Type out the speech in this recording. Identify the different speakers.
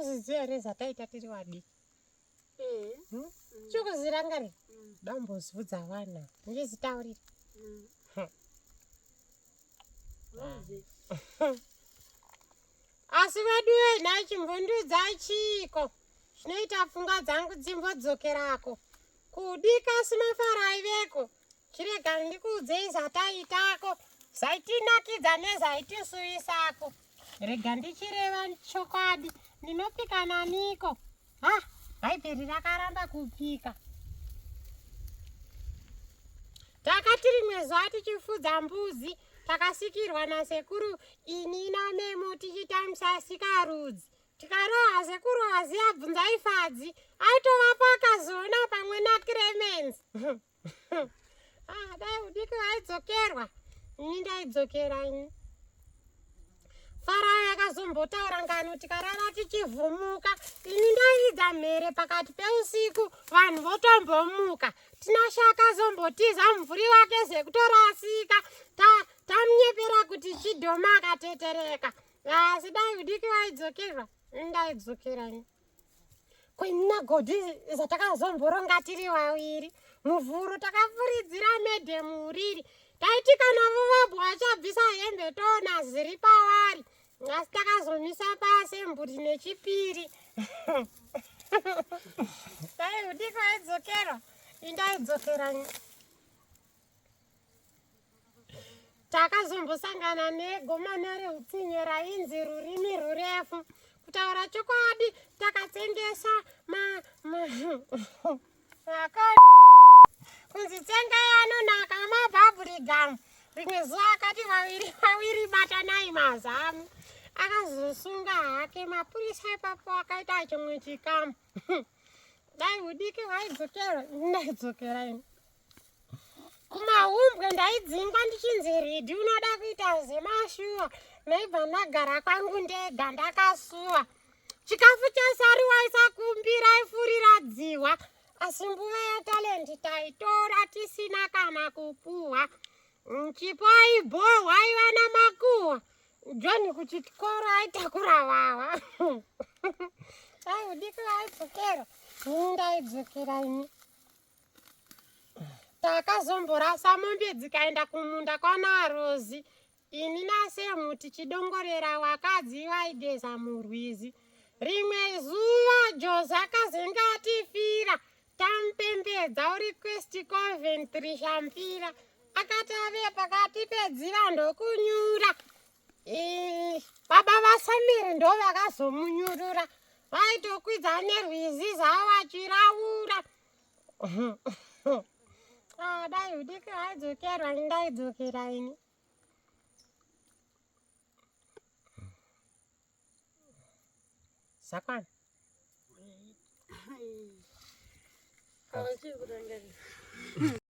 Speaker 1: Ndakuzviziva here zataita tiri vadiki. Chokuzviranga re dambozvudza vana ndizvitaurire. Asi vedu venhai chimbondudza chiko zvinoita pfungwa dzangu dzimbodzokerako kudika simafarai veko. Chirega ndikuudzei zataitako zvaitinakidza nezvaitisuwisako. Rega ndichireva chokwadi ndinopika naniko. Bhaibheri rakaramba kupika. Takati rimwe zuva tichifudza mbuzi takasikirwa nasekuru ini namemo tichitamisa sikarudzi. Tikarohwa sekuru aziya bvunzaifadzi aitovapa akazoona pamwe naClemens. Dai udiki vaidzokerwa ini ndaidzokera ini. Farao yakazombotaura ngano tikarara tichivhumuka. Ini ndairidza mhere pakati peusiku vanhu votombomuka. Tinashaka zombotiza mumvuri wake zekutorasika. Tamunyepera kuti chidhoma akatetereka. Asi dai udiki vaidzokerwa ndaidzokera ini. Kwenina godhi zatakazomboronga tiri vaviri. Muvhuru takafuridzira medhemu uriri. Taiti kana vovabwa vachabvisa hembe toona ziri pavari. Asi takazomisa paasemburi nechipiri. Dai udiki vaidzokerwa ndaidzokera ini. Takazombosangana negomana reutsinye rainzi rurimi rurefu. Kutaura chokwadi takatsengesa kunzi tsengai anonaka mabhabhurigamu. Rimwe zuva akati vaviri batanai mazamu. Akazosunga hake mapurisa ipapo akaita chimwe chikamu. Dai udiki vaidzokerwa ndaidzokera ini. Kumaumbwe ndaidzingwa ndichinzi ridhi unoda kuita zemashuwa. Naibva ndagara kwangu ndega ndakasuwa. Chikafu chasari waisakumbira aifurira dziwa. Asi mbuva yatalendi taitora tisina kana kupuhwa. Chipo aibhohwa aiva namakuhwa. John kuchikoro aitakura vava. Dai udiki vaidzokerwa ndaidzokera ini. Takazomborasa mombe dzikaenda kumunda kwanaRozi. Ini naSemu tichidongorera wakadzi vaigeza murwizi. Rimwe zuva Jozi akazenga atifira. Tamupembedza urequest Coventry Shampira. Akati ave pakati pedziva ndokunyura. Baba vaSamiri ndo vakazomunyurura. Vaitokwidza nerwizi zavo vachiraura. Dai udiki vaidzokerwa ndaidzokera ini. Zakwana.